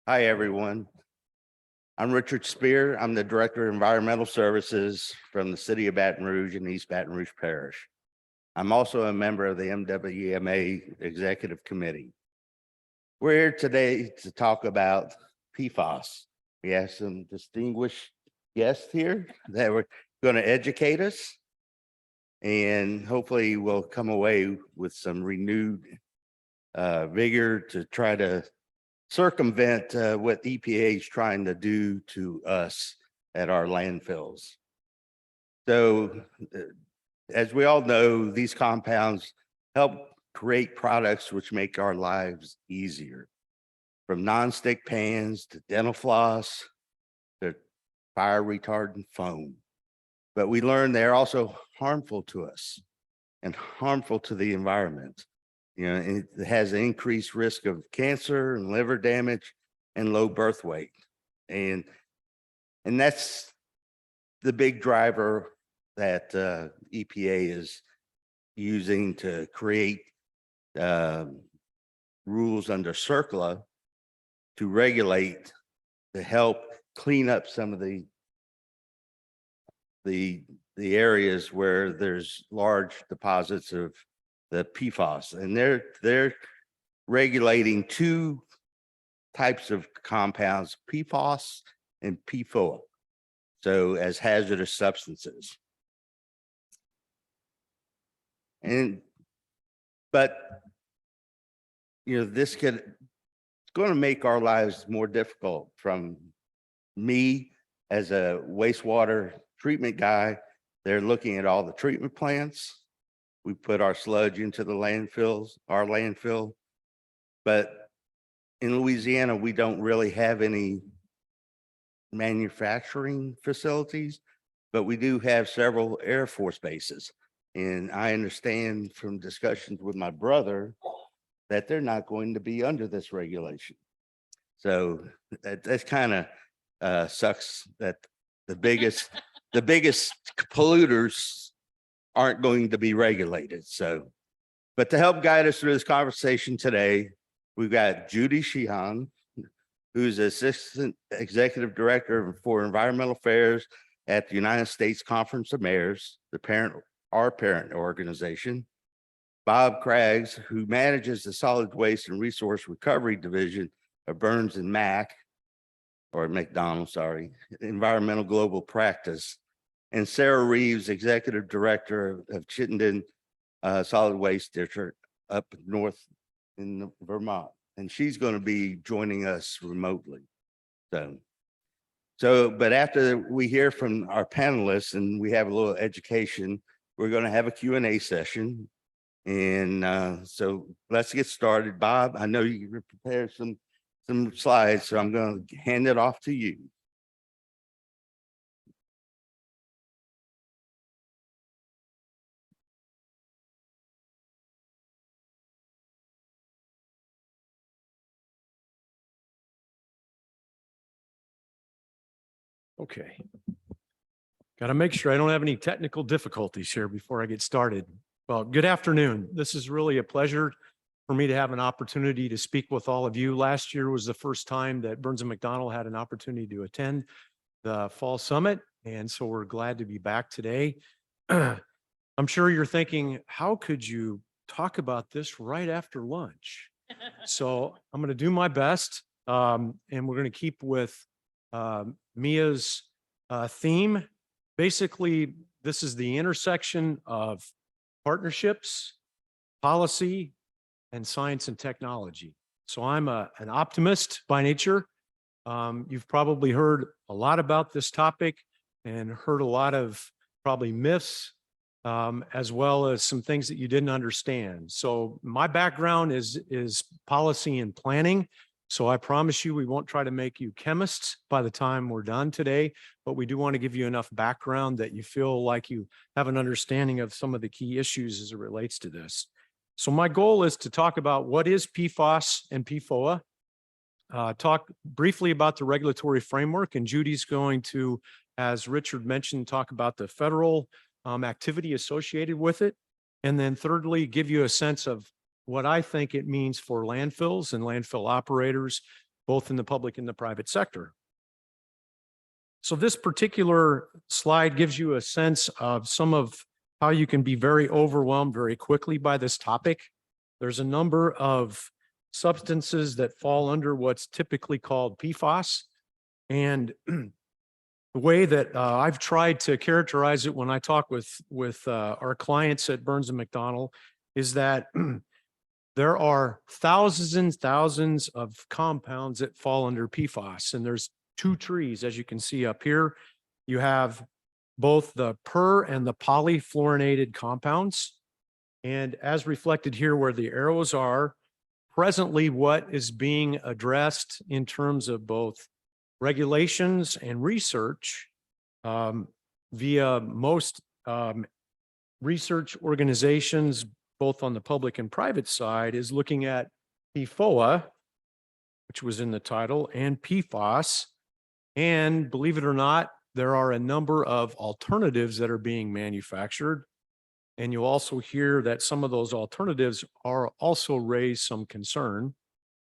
Hi, everyone. I'm Richard Spear. I'm the Director of Environmental Services from the City of Baton Rouge and East Baton Rouge Parish. I'm also a member of the MWMA Executive Committee. We're here today to talk about PFAS. We have some distinguished guests here that were going to educate us, and hopefully we'll come away with some renewed vigor to try to circumvent what EPA is trying to do to us at our landfills. So, as we all know, these compounds help create products which make our lives easier, from nonstick pans to dental floss to fire retardant foam. But we learn they're also harmful to us and harmful to the environment. You know, it has an increased risk of cancer and liver damage and low birth weight. And that's the big driver that EPA is using to create rules under CERCLA to regulate, to help clean up some of the areas where there's large deposits of the PFAS, and they're regulating two types of compounds, PFAS and PFOA, so as hazardous substances. But you know, this it's going to make our lives more difficult. From me as a wastewater treatment guy, they're looking at all the treatment plants. We put our sludge into the landfills, our landfill. But in Louisiana, we don't really have any manufacturing facilities, but we do have several Air Force bases. And I understand from discussions with my brother that they're not going to be under this regulation. So that's kind of sucks that the biggest polluters aren't going to be regulated. So, but to help guide us through this conversation today, we've got Judy Sheehan, who's Assistant Executive Director for Environmental Affairs at the United States Conference of Mayors, our parent organization. Bob Craggs, who manages the Solid Waste and Resource Recovery Division of Burns and McDonald, Environmental Global Practice. And Sarah Reeves, Executive Director of Chittenden Solid Waste District up north in Vermont. And she's going to be joining us remotely. But after we hear from our panelists and we have a little education, we're going to have a Q&A session. And so let's get started. Bob, I know you prepared some slides, so I'm going to hand it off to you. Okay. Got to make sure I don't have any technical difficulties here before I get started. Well, good afternoon. This is really a pleasure for me to have an opportunity to speak with all of you. Last year was the first time that Burns and McDonnell had an opportunity to attend the Fall Summit, and so we're glad to be back today. I'm sure you're thinking, how could you talk about this right after lunch? So I'm going to do my best, and we're going to keep with Mia's theme. Basically, this is the intersection of partnerships, policy, and science and technology. So I'm an optimist by nature. You've probably heard a lot about this topic and heard a lot of probably myths, as well as some things that you didn't understand. So my background is policy and planning. So I promise you, we won't try to make you chemists by the time we're done today, but we do want to give you enough background that you feel like you have an understanding of some of the key issues as it relates to this. So my goal is to talk about what is PFAS and PFOA, talk briefly about the regulatory framework, and Judy's going to, as Richard mentioned, talk about the federal activity associated with it. And then thirdly, give you a sense of what I think it means for landfills and landfill operators both in the public and the private sector. So this particular slide gives you a sense of some of how you can be very overwhelmed very quickly by this topic. There's a number of substances that fall under what's typically called PFAS. And the way that I've tried to characterize it when I talk with our clients at Burns and McDonnell is that there are thousands and thousands of compounds that fall under PFAS, and there's two trees, as you can see up here. You have both the per and the polyfluorinated compounds. And as reflected here where the arrows are, presently what is being addressed in terms of both regulations and research via most research organizations, both on the public and private side, is looking at PFOA, which was in the title, and PFAS. And believe it or not, there are a number of alternatives that are being manufactured. And you'll also hear that some of those alternatives are also raise some concern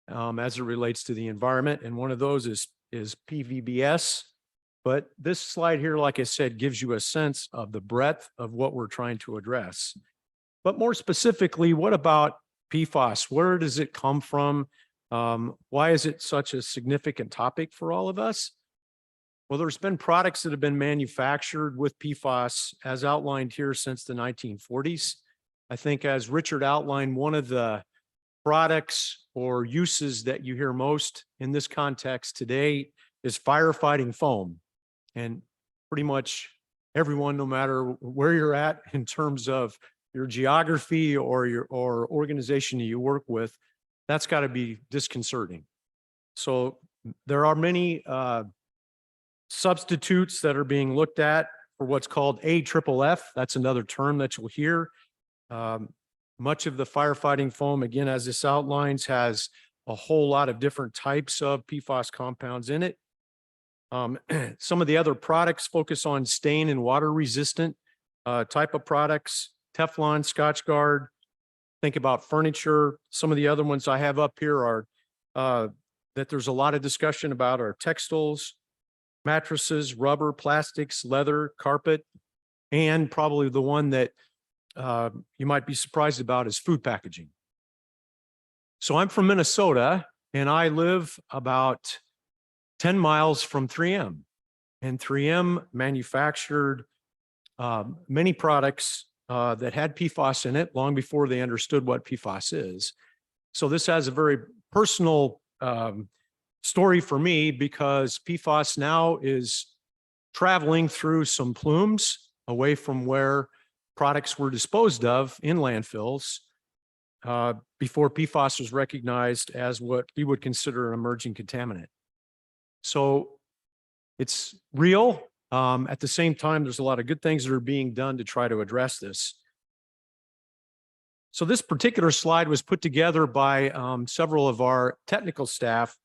as it relates to the environment. And one of those is PVBS. But this slide here, like I said, gives you a sense of the breadth of what we're trying to address. But more specifically, what about PFAS? Where does it come from? Why is it such a significant topic for all of us? Well, there's been products that have been manufactured with PFAS as outlined here since the 1940s. I think as Richard outlined, one of the products or uses that you hear most in this context today is firefighting foam. And pretty much everyone, no matter where you're at in terms of your geography or your organization that you work with, that's got to be disconcerting. So there are many substitutes that are being looked at for what's called AFFF. That's another term that you'll hear. Much of the firefighting foam, again, as this outlines, has a whole lot of different types of PFAS compounds in it. Some of the other products focus on stain and water resistant type of products, Teflon, Scotchgard. Think about furniture. Some of the other ones I have up here are that there's a lot of discussion about are textiles, mattresses, rubber, plastics, leather, carpet, and probably the one that you might be surprised about is food packaging. So I'm from Minnesota and I live about 10 miles from 3M, and 3M manufactured many products that had PFAS in it long before they understood what PFAS is. So this has a very personal story for me because PFAS now is traveling through some plumes away from where products were disposed of in landfills before PFAS was recognized as what we would consider an emerging contaminant. So it's real. At the same time, there's a lot of good things that are being done to try to address this. So this particular slide was put together by several of our technical staff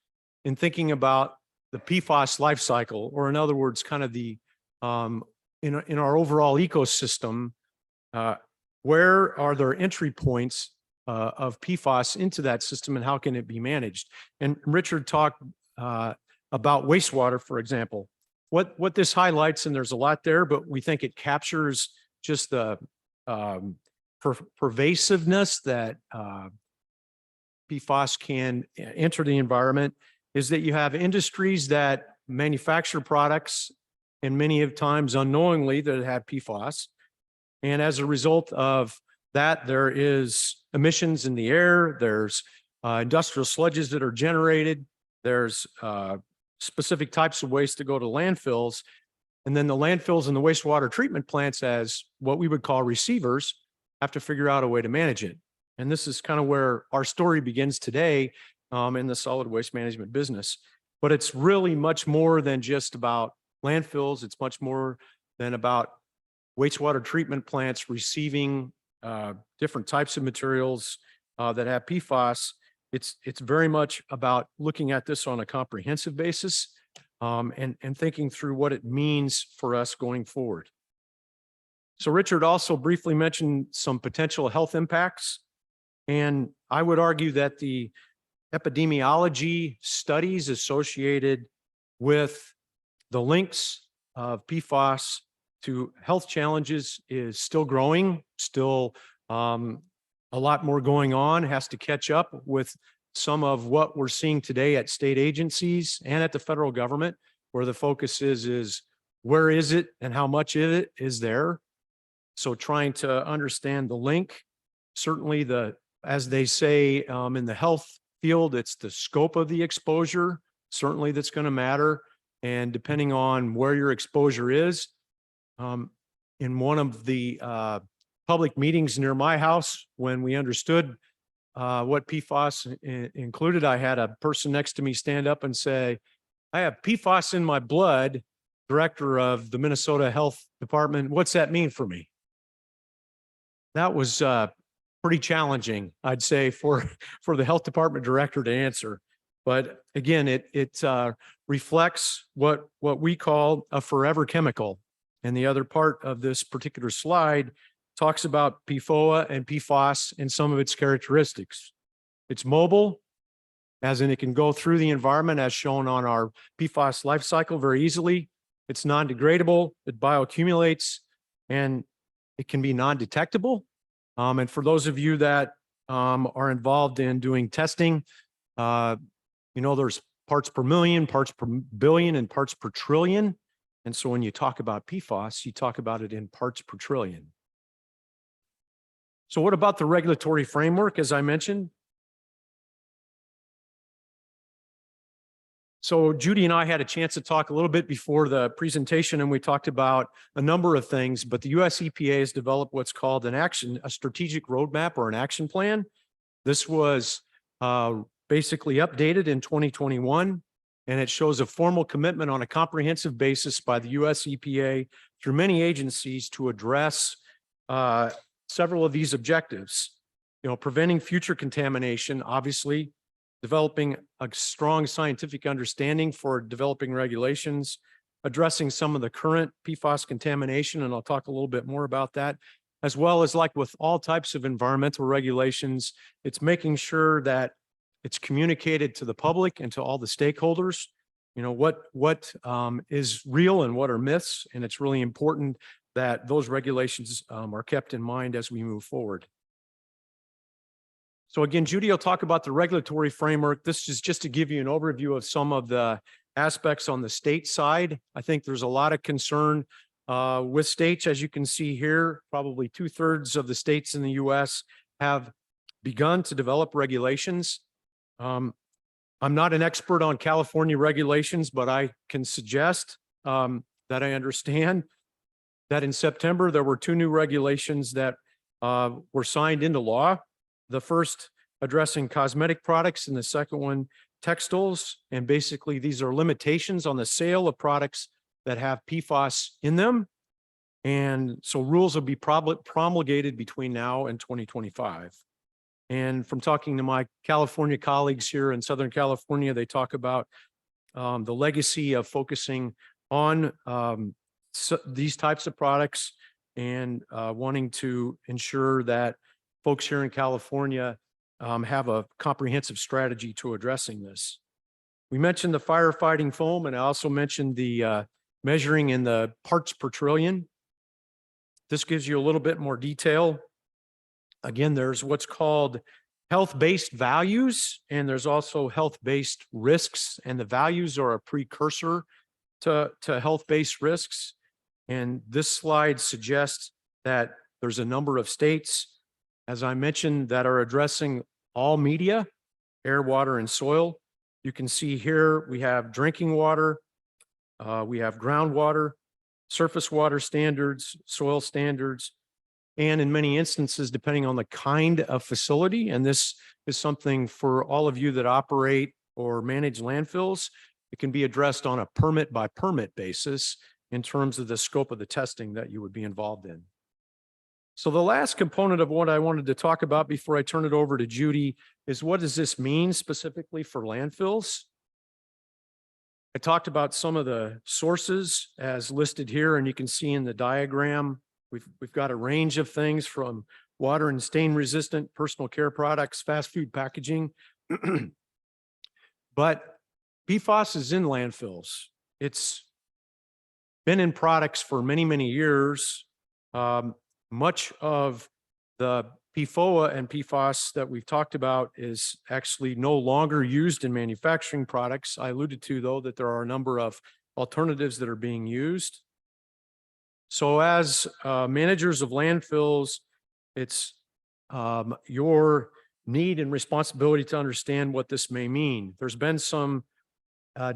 in thinking about the PFAS life cycle, or in other words, kind of the in our overall ecosystem, where are there entry points of PFAS into that system and how can it be managed? And Richard talked about wastewater, for example. What this highlights, and there's a lot there, but we think it captures just the pervasiveness that PFAS can enter the environment, is that you have industries that manufacture products and many of times unknowingly that have PFAS. And as a result of that, there is emissions in the air, there's industrial sludges that are generated, there's specific types of waste that go to landfills. And then the landfills and the wastewater treatment plants, as what we would call receivers, have to figure out a way to manage it. And this is kind of where our story begins today in the solid waste management business. But it's really much more than just about landfills. It's much more than about wastewater treatment plants receiving different types of materials that have PFAS. It's very much about looking at this on a comprehensive basis and thinking through what it means for us going forward. So Richard also briefly mentioned some potential health impacts. And I would argue that the epidemiology studies associated with the links of PFAS to health challenges is still growing, still a lot more going on, has to catch up with some of what we're seeing today at state agencies and at the federal government, where the focus is where is it and how much of it is there. So trying to understand the link, certainly as they say in the health field, it's the scope of the exposure, certainly that's going to matter. And depending on where your exposure is, in one of the public meetings near my house, when we understood what PFAS included, I had a person next to me stand up and say, I have PFAS in my blood, director of the Minnesota Health Department. What's that mean for me? That was pretty challenging, I'd say, for the health department director to answer. But again, it reflects what we call a forever chemical. And the other part of this particular slide talks about PFOA and PFAS and some of its characteristics. It's mobile, as in it can go through the environment as shown on our PFAS life cycle very easily. It's non-degradable, it bioaccumulates, and it can be non-detectable. And for those of you that are involved in doing testing, there's parts per million, parts per billion, and parts per trillion. And so when you talk about PFAS, you talk about it in parts per trillion. So what about the regulatory framework, as I mentioned? So Judy and I had a chance to talk a little bit before the presentation, and we talked about a number of things, but the US EPA has developed what's called a strategic roadmap or an action plan. This was basically updated in 2021, and it shows a formal commitment on a comprehensive basis by the US EPA through many agencies to address several of these objectives. Preventing future contamination, obviously, developing a strong scientific understanding for developing regulations, addressing some of the current PFAS contamination, and I'll talk a little bit more about that, as well as, like with all types of environmental regulations, it's making sure that it's communicated to the public and to all the stakeholders, what is real and what are myths, and it's really important that those regulations are kept in mind as we move forward. So again, Judy will talk about the regulatory framework. This is just to give you an overview of some of the aspects on the state side. I think there's a lot of concern with states. As you can see here, probably 2/3 of the states in the US have begun to develop regulations. I'm not an expert on California regulations, but I can suggest that I understand that in September, there were 2 new regulations that were signed into law. The first addressing cosmetic products and the second one textiles. And basically these are limitations on the sale of products that have PFAS in them. And so rules will be promulgated between now and 2025. And from talking to my California colleagues here in Southern California, they talk about the legacy of focusing on these types of products and wanting to ensure that folks here in California have a comprehensive strategy to addressing this. We mentioned the firefighting foam, and I also mentioned the measuring in the parts per trillion. This gives you a little bit more detail. Again, there's what's called health-based values, and there's also health-based risks, and the values are a precursor to health-based risks. And this slide suggests that there's a number of states, as I mentioned, that are addressing all media, air, water, and soil. You can see here we have drinking water, we have groundwater, surface water standards, soil standards, and in many instances, depending on the kind of facility, and this is something for all of you that operate or manage landfills, it can be addressed on a permit by permit basis in terms of the scope of the testing that you would be involved in. So the last component of what I wanted to talk about before I turn it over to Judy is, what does this mean specifically for landfills? I talked about some of the sources as listed here, and you can see in the diagram, we've got a range of things from water and stain resistant personal care products, fast food packaging, But PFAS is in landfills. It's been in products for many, many years. Much of the PFOA and PFAS that we've talked about is actually no longer used in manufacturing products. I alluded to, though, that there are a number of alternatives that are being used. So as managers of landfills, it's your need and responsibility to understand what this may mean. There's been some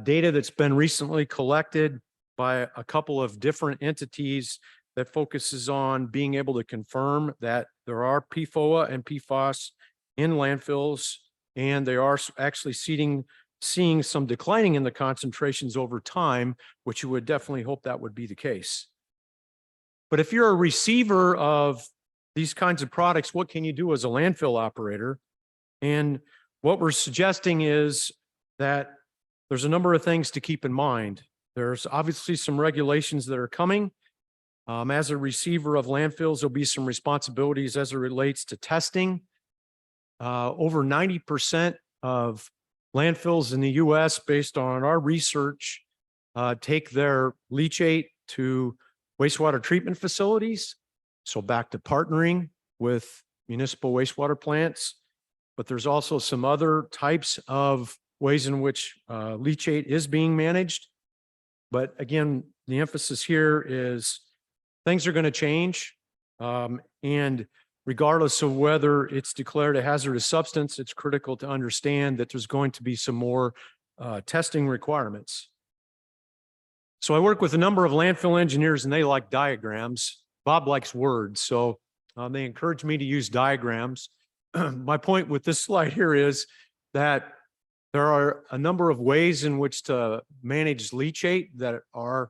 data that's been recently collected by a couple of different entities that focuses on being able to confirm that there are PFOA and PFAS in landfills, and they are actually seeing some declining in the concentrations over time, which you would definitely hope that would be the case. But if you're a receiver of these kinds of products, what can you do as a landfill operator? And what we're suggesting is that there's a number of things to keep in mind. There's obviously some regulations that are coming. As a receiver of landfills, there'll be some responsibilities as it relates to testing. Over 90% of landfills in the US, based on our research, take their leachate to wastewater treatment facilities. So back to partnering with municipal wastewater plants. But there's also some other types of ways in which leachate is being managed. But again, the emphasis here is things are going to change. And regardless of whether it's declared a hazardous substance, it's critical to understand that there's going to be some more testing requirements. So I work with a number of landfill engineers and they like diagrams. Bob likes words, so they encourage me to use diagrams. My point with this slide here is that there are a number of ways in which to manage leachate that are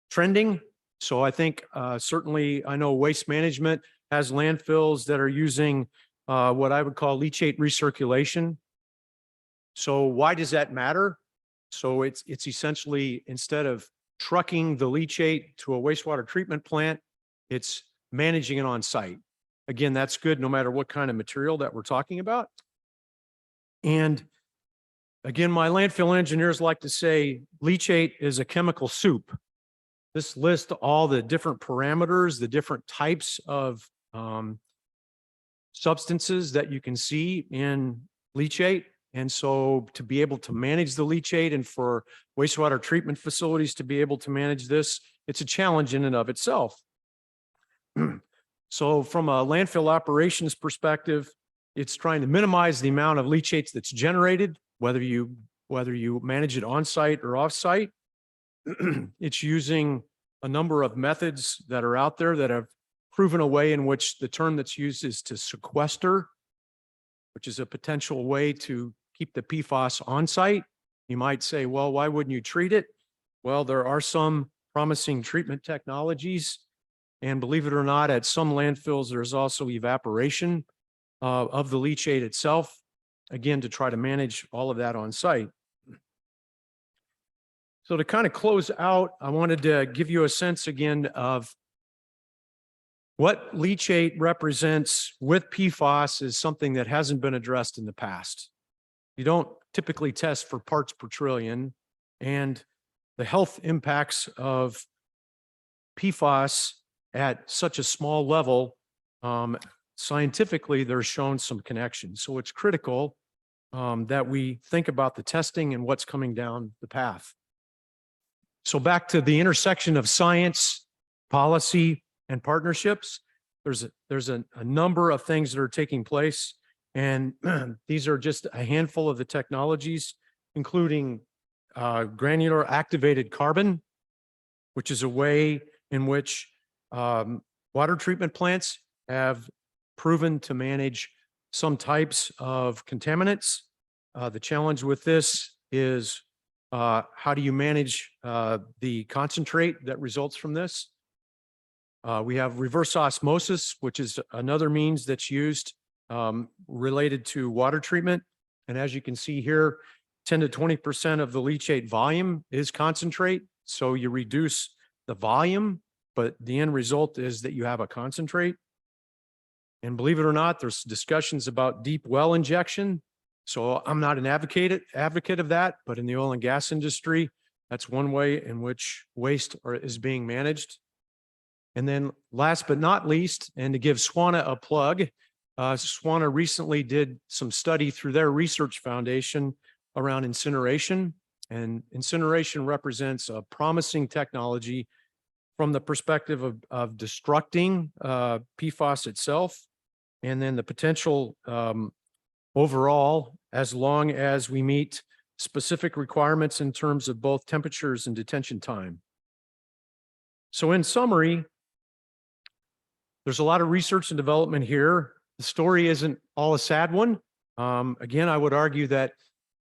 trending. So I think certainly I know Waste Management has landfills that are using what I would call leachate recirculation. So why does that matter? So it's essentially, instead of trucking the leachate to a wastewater treatment plant, it's managing it on site. Again, that's good no matter what kind of material that we're talking about. And again, my landfill engineers like to say leachate is a chemical soup. This lists all the different parameters, the different types of substances that you can see in leachate. And so to be able to manage the leachate and for wastewater treatment facilities to be able to manage this, it's a challenge in and of itself. So from a landfill operations perspective, it's trying to minimize the amount of leachates that's generated, whether you manage it on site or off site. It's using a number of methods that are out there that have proven a way in which the term that's used is to sequester, which is a potential way to keep the PFAS on site. You might say, well, why wouldn't you treat it? Well, there are some promising treatment technologies. And believe it or not, at some landfills, there's also evaporation of the leachate itself, again, to try to manage all of that on site. So to kind of close out, I wanted to give you a sense again of what leachate represents with PFAS is something that hasn't been addressed in the past. You don't typically test for parts per trillion, and the health impacts of PFAS at such a small level, scientifically, there's shown some connection. So it's critical that we think about the testing and what's coming down the path. So back to the intersection of science, policy, and partnerships, there's a number of things that are taking place. And these are just a handful of the technologies, including granular activated carbon, which is a way in which water treatment plants have proven to manage some types of contaminants. The challenge with this is how do you manage the concentrate that results from this? We have reverse osmosis, which is another means that's used related to water treatment. And as you can see here, 10 to 20% of the leachate volume is concentrate. So you reduce the volume, but the end result is that you have a concentrate. And believe it or not, there's discussions about deep well injection. So I'm not an advocate of that, but in the oil and gas industry, that's one way in which waste is being managed. And then last but not least, and to give SWANA a plug, SWANA recently did some study through their research foundation around incineration. And incineration represents a promising technology from the perspective of destructing PFAS itself, and then the potential overall, as long as we meet specific requirements in terms of both temperatures and detention time. So in summary, there's a lot of research and development here. The story isn't all a sad one. Again, I would argue that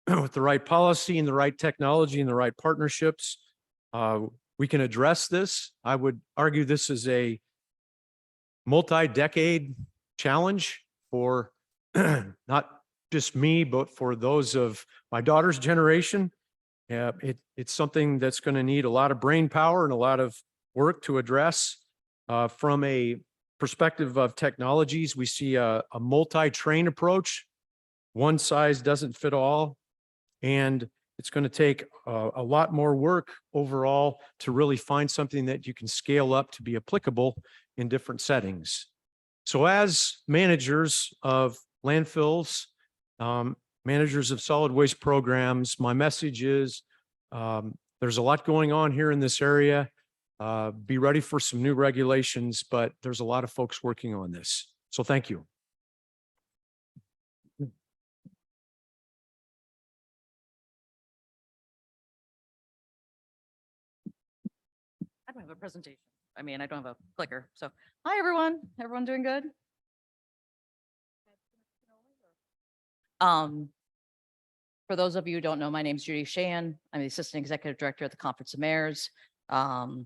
with the right policy and the right technology and the right partnerships, we can address this. I would argue this is a multi-decade challenge for not just me, but for those of my daughter's generation. It's something that's going to need a lot of brain power and a lot of work to address. From a perspective of technologies, we see a multi-train approach. One size doesn't fit all. And it's going to take a lot more work overall to really find something that you can scale up to be applicable in different settings. So as managers of landfills, managers of solid waste programs, my message is there's a lot going on here in this area. Be ready for some new regulations, but there's a lot of folks working on this. So thank you. I don't have a presentation. I mean, I don't have a clicker. So, hi, everyone. Everyone doing good? For those of you who don't know, my name is Judy Shan. I'm the Assistant Executive Director at the Conference of Mayors. I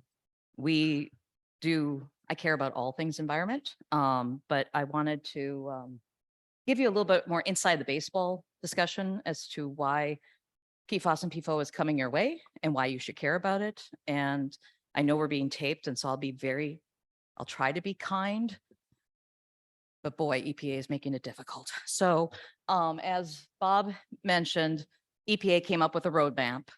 care about all things environment, but I wanted to give you a little bit more inside the baseball discussion as to why PFAS and PFOA is coming your way and why you should care about it. And I know we're being taped, and so I'll try to be kind, but boy, EPA is making it difficult. So as Bob mentioned, EPA came up with a roadmap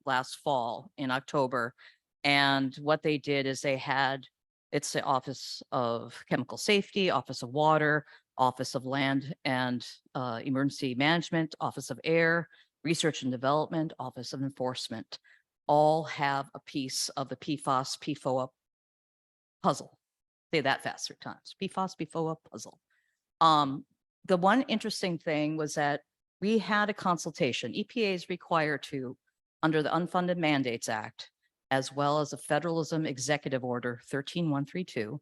last fall in October. And what they did is it's the Office of Chemical Safety, Office of Water, Office of Land and Emergency Management, Office of Air, Research and Development, Office of Enforcement, all have a piece of the PFAS, PFOA puzzle. Say that fast 3 times. PFAS, PFOA puzzle. The one interesting thing was that we had a consultation. EPA is required to, under the Unfunded Mandates Act, as well as the Federalism Executive Order 13132,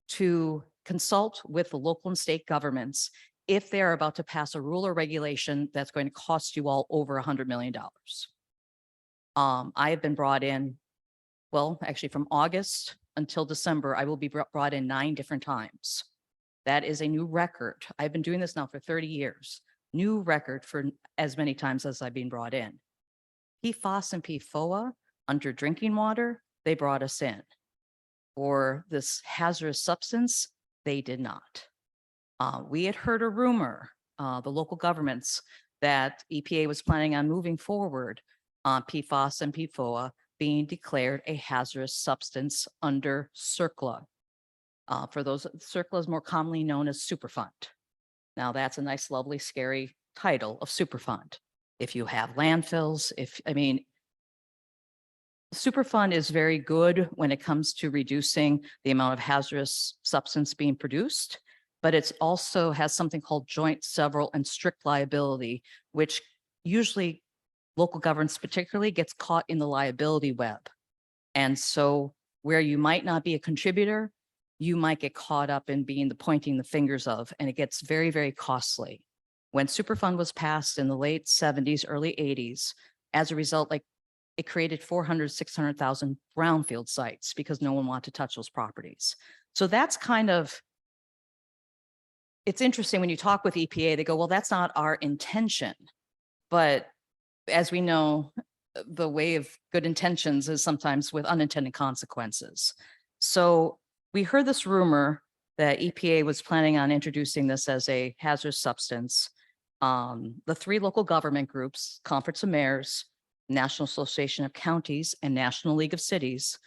to consult with the local and state governments if they're about to pass a rule or regulation that's going to cost you all over $100 million. I have been brought in, well, actually from August until December, I will be brought in 9 different times. That is a new record. I've been doing this now for 30 years. New record for as many times as I've been brought in. PFAS and PFOA under drinking water, they brought us in. For this hazardous substance, they did not. We had heard a rumor, the local governments, that EPA was planning on moving forward on PFAS and PFOA being declared a hazardous substance under CERCLA. For those, CERCLA is more commonly known as Superfund. Now that's a nice, lovely, scary title of Superfund. If you have landfills, Superfund is very good when it comes to reducing the amount of hazardous substance being produced, but it also has something called joint, several, and strict liability, which usually local governments particularly gets caught in the liability web. And so where you might not be a contributor, you might get caught up in being the pointing the fingers of, and it gets very, very costly. When Superfund was passed in the late 70s, early 80s, as a result, it created 600,000 brownfield sites because no one wanted to touch those properties. So that's it's interesting when you talk with EPA, they go, well, that's not our intention. But as we know, the way of good intentions is sometimes with unintended consequences. So we heard this rumor that EPA was planning on introducing this as a hazardous substance. The three local government groups, Conference of Mayors, National Association of Counties, and National League of Cities,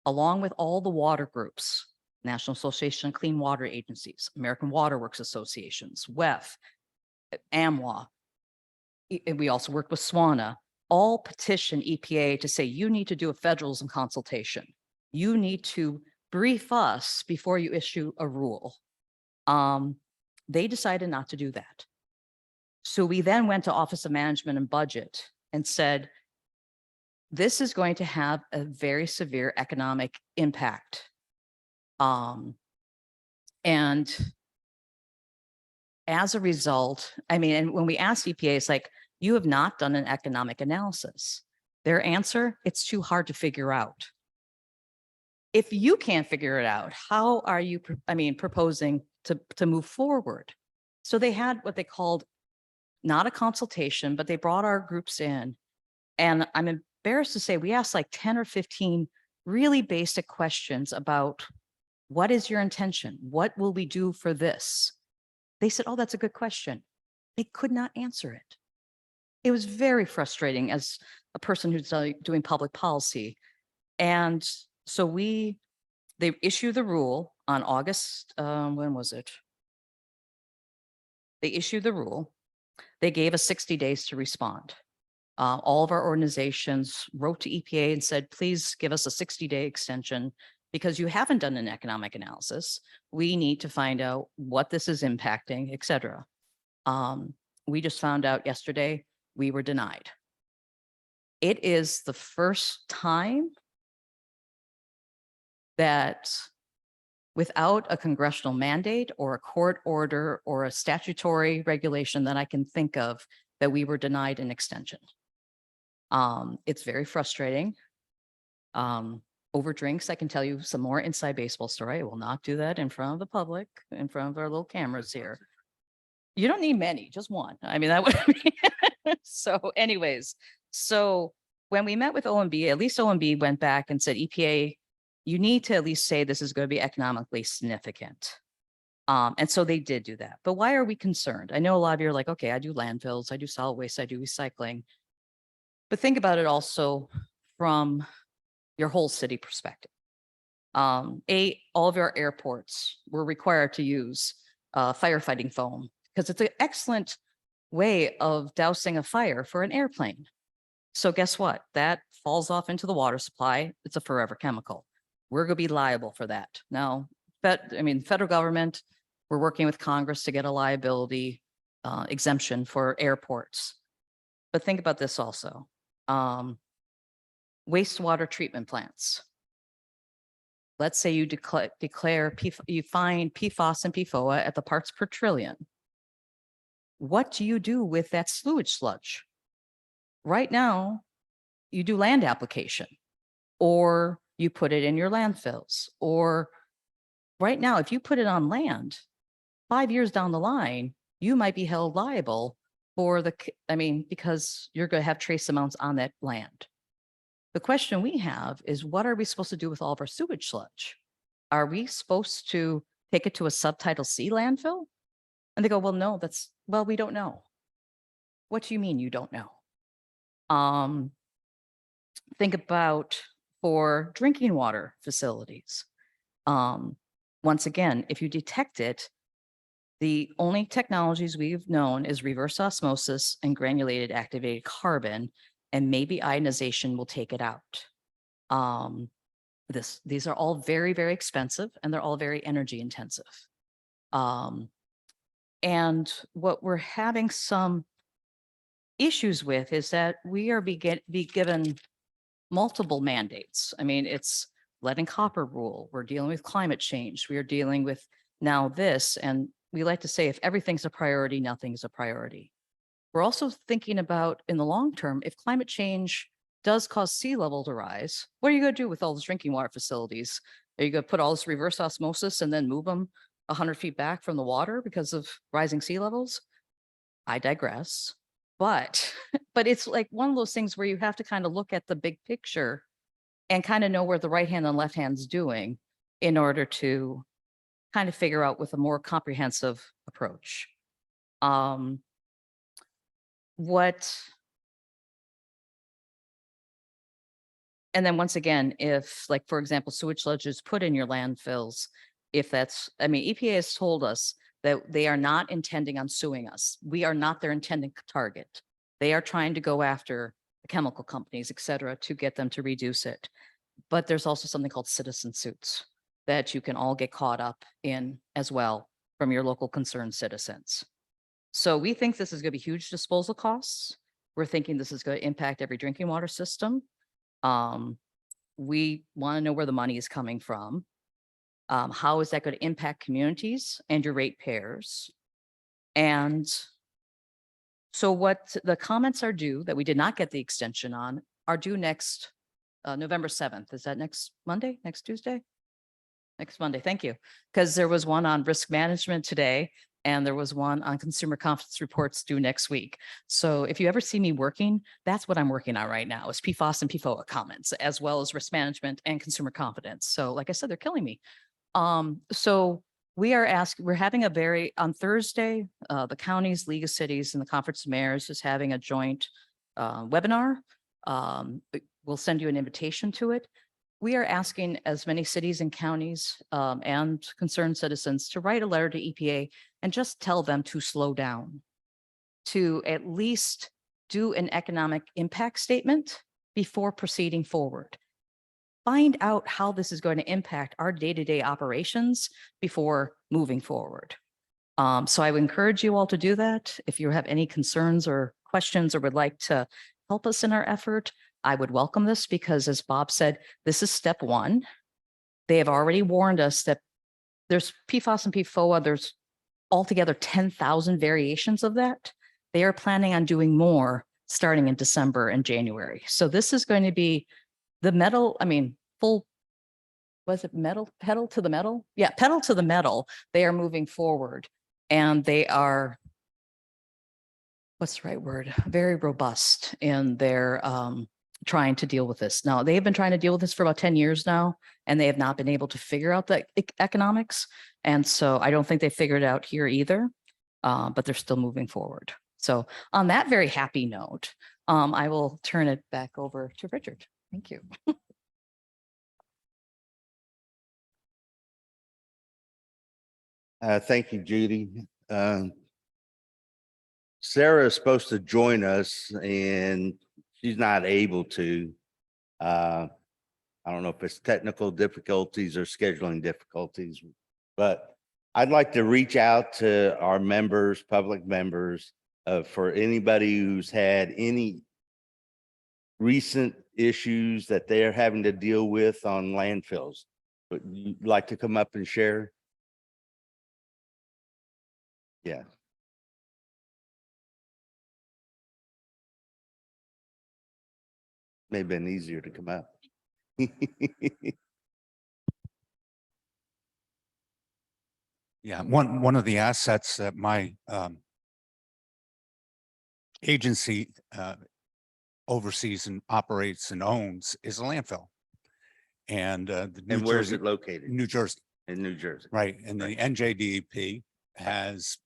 along with all the water groups, National Association of Clean Water Agencies, American Water Works Associations, WEF, AMWA. And we also worked with SWANA, all petition EPA to say, you need to do a federalism consultation. You need to brief us before you issue a rule. They decided not to do that. So we then went to Office of Management and Budget and said, this is going to have a very severe economic impact. And as a result, I mean, and when we asked EPA, it's like, you have not done an economic analysis. Their answer, it's too hard to figure out. If you can't figure it out, how are you, proposing to move forward? So they had what they called not a consultation, but they brought our groups in. And I'm embarrassed to say, we asked like 10 or 15 really basic questions about what is your intention? What will we do for this? They said, oh, that's a good question. They could not answer it. It was very frustrating as a person who's doing public policy. And so they issued the rule on August, when was it? They issued the rule. They gave us 60 days to respond. All of our organizations wrote to EPA and said, please give us a 60-day extension because you haven't done an economic analysis. We need to find out what this is impacting, et cetera. We just found out yesterday we were denied. It is the first time that without a congressional mandate or a court order or a statutory regulation that I can think of, that we were denied an extension. It's very frustrating. Over drinks, I can tell you some more inside baseball story. I will not do that in front of the public, in front of our little cameras here. You don't need many, just one. I mean, that would be, so anyways, so when we met with OMB, at least OMB went back and said, EPA, you need to at least say this is going to be economically significant. And so they did do that. But why are we concerned? I know a lot of you are like, okay, I do landfills, I do solid waste, I do recycling. But think about it also from your whole city perspective. All of our airports were required to use firefighting foam because it's an excellent way of dousing a fire for an airplane. So guess what? That falls off into the water supply. It's a forever chemical. We're going to be liable for that. Now, federal government, we're working with Congress to get a liability exemption for airports. But think about this also. Wastewater treatment plants. Let's say you you find PFAS and PFOA at the parts per trillion. What do you do with that sewage sludge? Right now, you do land application, or you put it in your landfills, or right now, if you put it on land, 5 years down the line, you might be held liable for because you're going to have trace amounts on that land. The question we have is, what are we supposed to do with all of our sewage sludge? Are we supposed to take it to a subtitle C landfill? And they go, well, no, we don't know. What do you mean you don't know? Think about for drinking water facilities. Once again, if you detect it, the only technologies we've known is reverse osmosis and granulated activated carbon, and maybe ionization will take it out. These are all very, very expensive, and they're all very energy intensive. And what we're having some issues with is that we are be given multiple mandates. It's lead and copper rule. We're dealing with climate change. We are dealing with now this, and we like to say if everything's a priority, nothing's a priority. We're also thinking about in the long term, if climate change does cause sea level to rise, what are you going to do with all those drinking water facilities? Are you going to put all this reverse osmosis and then move them 100 feet back from the water because of rising sea levels? I digress. But it's like one of those things where you have to kind of look at the big picture and kind of know where the right hand and left hand's doing in order to kind of figure out with a more comprehensive approach. And then once again, if like, for example, sewage sludge is put in your landfills, if that's, I mean, EPA has told us that they are not intending on suing us. We are not their intended target. They are trying to go after the chemical companies, et cetera, to get them to reduce it. But there's also something called citizen suits that you can all get caught up in as well from your local concerned citizens. So we think this is going to be huge disposal costs. We're thinking this is going to impact every drinking water system. We want to know where the money is coming from. How is that going to impact communities and your ratepayers? And so what the comments are due that we did not get the extension on are due next November 7th. Is that next Monday, next Tuesday? Next Monday, thank you. Because there was one on risk management today, and there was one on consumer confidence reports due next week. So if you ever see me working, that's what I'm working on right now is PFAS and PFOA comments, as well as risk management and consumer confidence. So like I said, they're killing me. So we're having on Thursday, the counties, League of Cities, and the Conference of Mayors is having a joint webinar. We'll send you an invitation to it. We are asking as many cities and counties and concerned citizens to write a letter to EPA and just tell them to slow down, to at least do an economic impact statement before proceeding forward. Find out how this is going to impact our day-to-day operations before moving forward. So I would encourage you all to do that. If you have any concerns or questions or would like to help us in our effort, I would welcome this because, as Bob said, this is step one. They have already warned us that there's PFAS and PFOA. There's altogether 10,000 variations of that. They are planning on doing more starting in December and January. So this is going to be the metal, was it metal, pedal to the metal? Yeah, pedal to the metal. They are moving forward and they are, what's the right word? Very robust in their trying to deal with this. Now, they have been trying to deal with this for about 10 years now, and they have not been able to figure out the economics. And so I don't think they figured it out here either, but they're still moving forward. So on that very happy note, I will turn it back over to Richard. Thank you. Thank you, Judy. Sarah is supposed to join us and she's not able to. I don't know if it's technical difficulties or scheduling difficulties, but I'd like to reach out to our members, public members, for anybody who's had any recent issues that they're having to deal with on landfills. But you'd like to come up and share? Yeah. May have been easier to come up. Yeah, one of the assets that my agency oversees and operates and owns is a landfill. And the New And where is Jersey, it located? New Jersey, In New Jersey. right? And the NJDEP has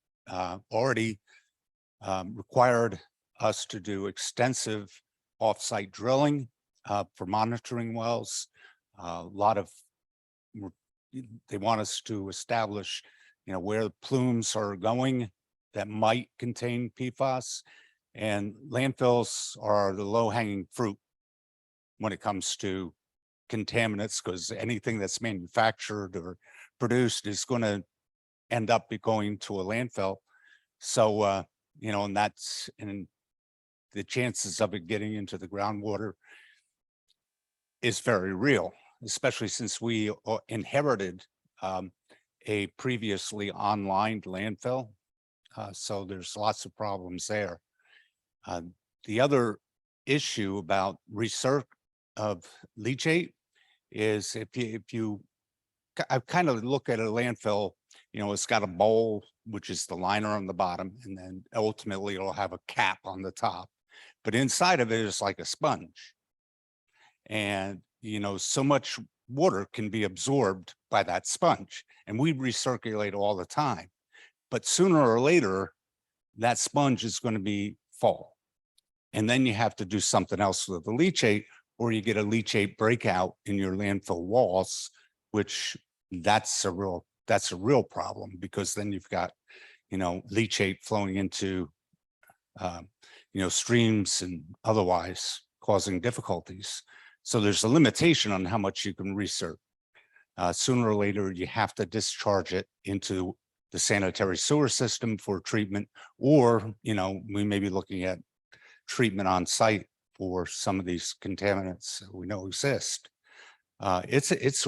already required us to do extensive off-site drilling for monitoring wells. A lot of, they want us to establish, where the plumes are going that might contain PFAS, and landfills are the low-hanging fruit when it comes to contaminants, because anything that's manufactured or produced is going to end up going to a landfill. So, and the chances of it getting into the groundwater is very real, especially since we inherited a previously online landfill. So there's lots of problems there. The other issue about research of leachate is I kind of look at a landfill, it's got a bowl, which is the liner on the bottom, and then ultimately it'll have a cap on the top. But inside of it is like a sponge. And, so much water can be absorbed by that sponge, and we recirculate all the time. But sooner or later, that sponge is going to be full. And then you have to do something else with the leachate, or you get a leachate breakout in your landfill walls, which that's a real problem, because then you've got, leachate flowing into, streams and otherwise causing difficulties. So there's a limitation on how much you can recirculate. Sooner or later, you have to discharge it into the sanitary sewer system for treatment, or, we may be looking at treatment on site for some of these contaminants that we know exist. It's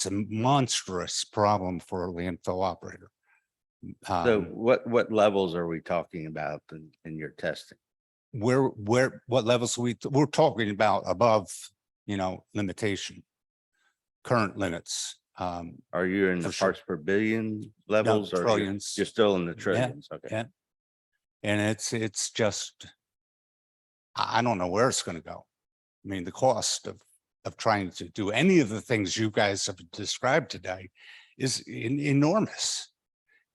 a monstrous problem for a landfill operator. So what levels are we talking about in your testing? What levels we're talking about above, limitation, current limits. Are you in the For sure. parts per billion levels or trillions. you're still in the trillions? Okay. Yeah. And it's just, I don't know where it's going to go. I mean, the cost of trying to do any of the things you guys have described today is enormous.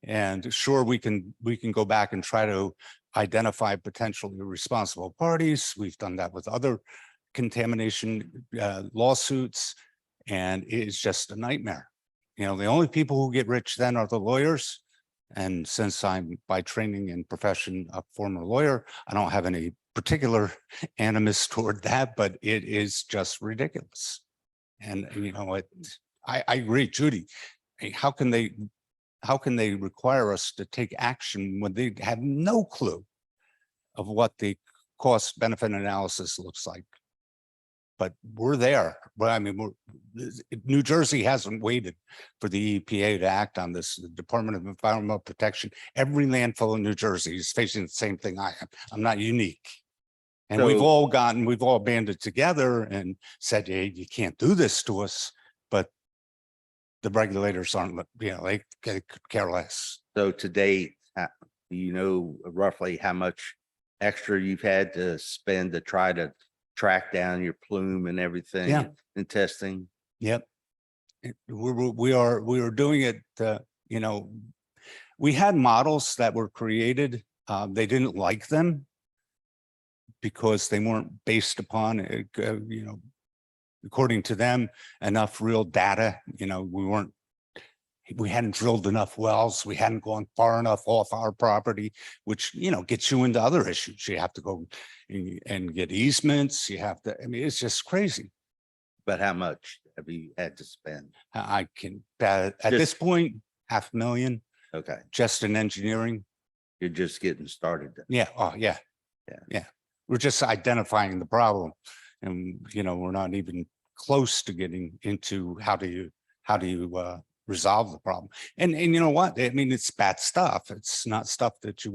And sure, we can go back and try to identify potentially responsible parties. We've done that with other contamination lawsuits, and it's just a nightmare. The only people who get rich then are the lawyers. And since I'm by training and profession a former lawyer, I don't have any particular animus toward that, but it is just ridiculous. And I agree, Judy. How can they require us to take action when they have no clue of what the cost benefit analysis looks like? But we're there. But I mean, New Jersey hasn't waited for the EPA to act on this. The Department of Environmental Protection, every landfill in New Jersey is facing the same thing I am. I'm not unique. And we've all banded together and said, hey, you can't do this to us. But the regulators aren't, they could care less. So to date, do you know roughly how much extra you've had to spend to try to track down your plume and everything? Yeah. And testing? Yep. We are doing it. We had models that were created. They didn't like them because they weren't based upon, according to them, enough real data. We hadn't drilled enough wells. We hadn't gone far enough off our property, which, gets you into other issues. You have to go and get easements. You have to, it's just crazy. But how much have you had to spend? I can, at this point, $500,000 Okay. just in engineering. You're just getting started. Then. Yeah. Oh, yeah. Yeah. We're just identifying the problem, and, we're not even close to getting into how do you resolve the problem. And you know what? I mean, it's bad stuff. It's not stuff that you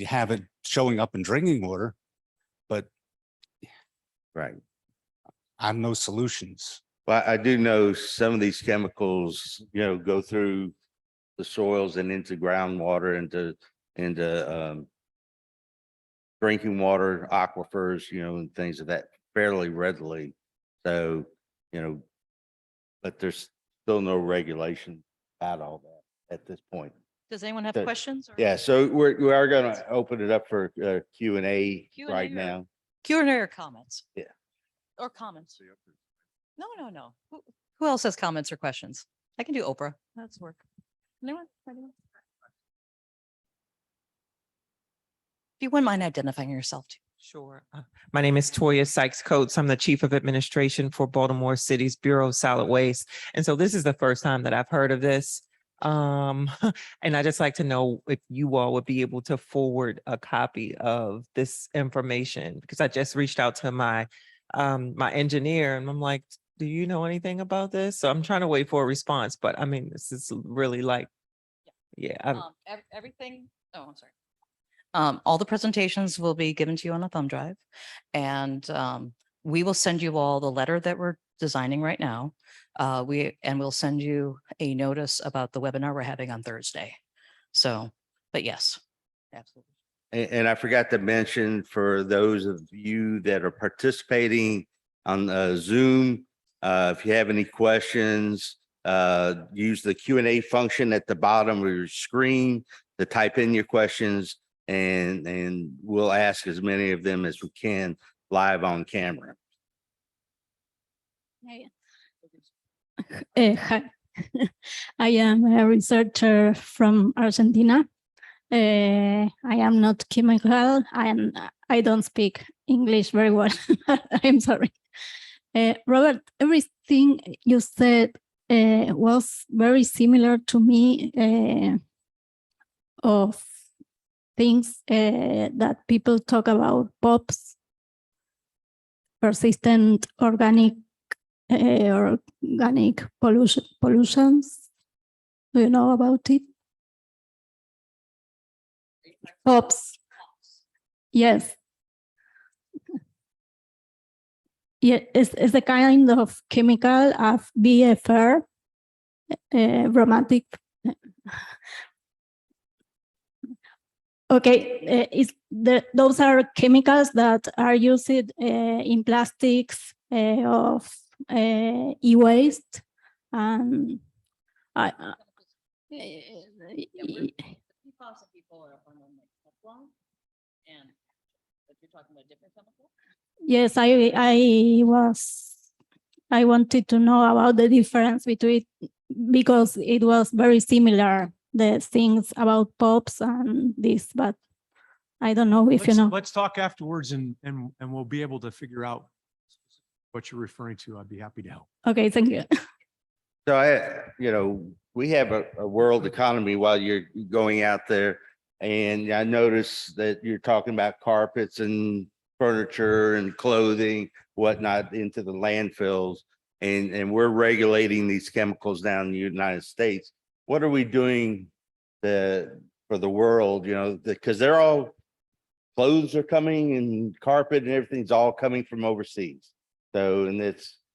have it showing up in drinking water, but Right. I have no solutions. Well, I do know some of these chemicals, go through the soils and into groundwater, into drinking water, aquifers, and things of that fairly readily. So, but there's still no regulation about all that at this point. Does anyone have So, questions? Or Yeah, so we are going to open it up for Q&A Q&A right or- now. Q&A or comments? Yeah. Or comments? No. Who else has comments or questions? I can do Oprah. That's work. Anyone? If you wouldn't mind identifying yourself too. Sure. My name is Toya Sykes-Coates. I'm the Chief of Administration for Baltimore City's Bureau of Solid Waste. And so this is the first time that I've heard of this. And I just like to know if you all would be able to forward a copy of this information, because I just reached out to my engineer and I'm like, do you know anything about this? So I'm trying to wait for a response, but I mean, this is really like, Everything. Oh, I'm sorry. All the presentations will be given to you on a thumb drive, and we will send you all the letter that we're designing right now. We'll send you a notice about the webinar we're having on Thursday. So, but yes, absolutely. And I forgot to mention, for those of you that are participating on Zoom, If you have any questions, use the Q&A function at the bottom of your screen to type in your questions, and we'll ask as many of them as we can live on camera. Hi. I am a researcher from Argentina. I am not chemical and I don't speak English very well. I'm sorry. Robert, everything you said was very similar to me of things that people talk about POPs, persistent organic pollutions. Do you know about it? POPs. Yes. Yeah, it's a kind of chemical of BFR, romantic. Okay, those are chemicals that are used in plastics of e-waste, and yes, I wanted to know about the difference between, because it was very similar, the things about POPs and this, but I don't know if you know. Let's talk afterwards and we'll be able to figure out what you're referring to. I'd be happy to help. Okay, thank you. So we have a world economy while you're going out there. And I noticed that you're talking about carpets and furniture and clothing, whatnot, into the landfills. And we're regulating these chemicals down in the United States. What are we doing for the world, because they're all, clothes are coming and carpet and everything's all coming from overseas. So,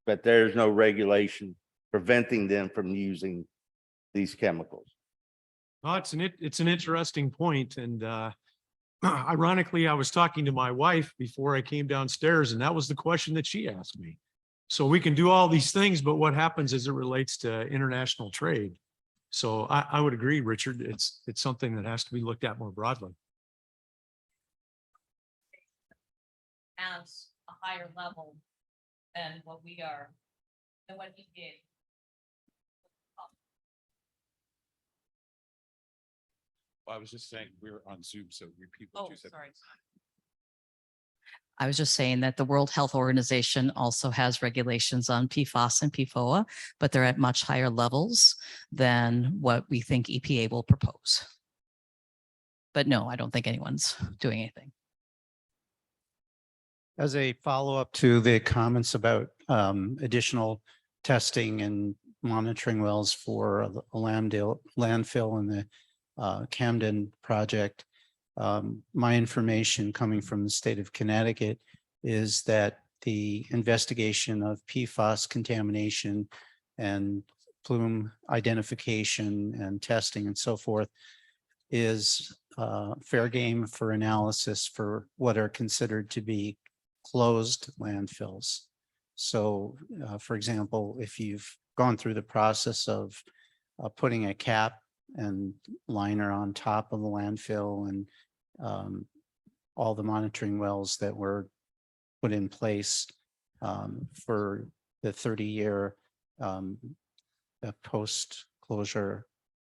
but there's no regulation preventing them from using these chemicals. Well, it's an interesting point. And ironically, I was talking to my wife before I came downstairs, and that was the question that she asked me. So we can do all these things, but what happens as it relates to international trade? So I would agree, Richard, it's something that has to be looked at more broadly. As a higher level than what we are, than what he did. I was just saying we're on Zoom, so repeat what Oh, you said. sorry. I was just saying that the World Health Organization also has regulations on PFAS and PFOA, but they're at much higher levels than what we think EPA will propose. But no, I don't think anyone's doing anything. As a follow-up to the comments about additional testing and monitoring wells for a landfill and the Camden project, my information coming from the state of Connecticut is that the investigation of PFAS contamination and plume identification and testing and so forth is fair game for analysis for what are considered to be closed landfills. So, for example, if you've gone through the process of putting a cap and liner on top of the landfill and all the monitoring wells that were put in place for the 30-year post-closure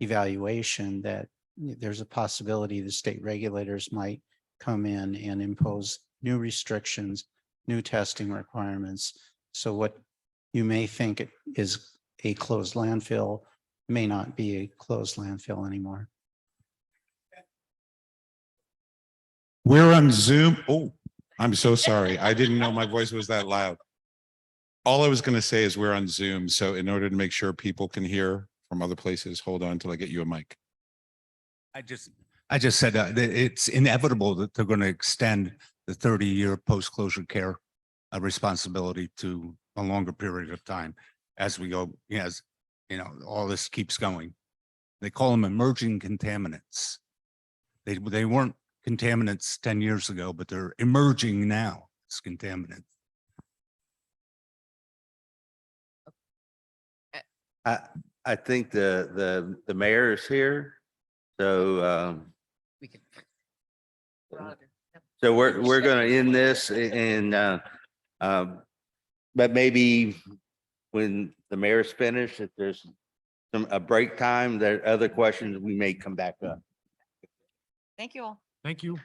evaluation, that there's a possibility the state regulators might come in and impose new restrictions, new testing requirements. So what you may think is a closed landfill may not be a closed landfill anymore. We're on Zoom. Oh, I'm so sorry. I didn't know my voice was that loud. All I was going to say is we're on Zoom. So in order to make sure people can hear from other places, hold on till I get you a mic. I just said that it's inevitable that they're going to extend the 30-year post-closure care responsibility to a longer period of time as we go, as all this keeps going. They call them emerging contaminants. They weren't contaminants 10 years ago, but they're emerging now as contaminants. I think the mayor is here. So, We can. so we're going to end this and, but maybe when the mayor's finished, if there's a break time, there are other questions we may come back up. Thank you all. Thank you.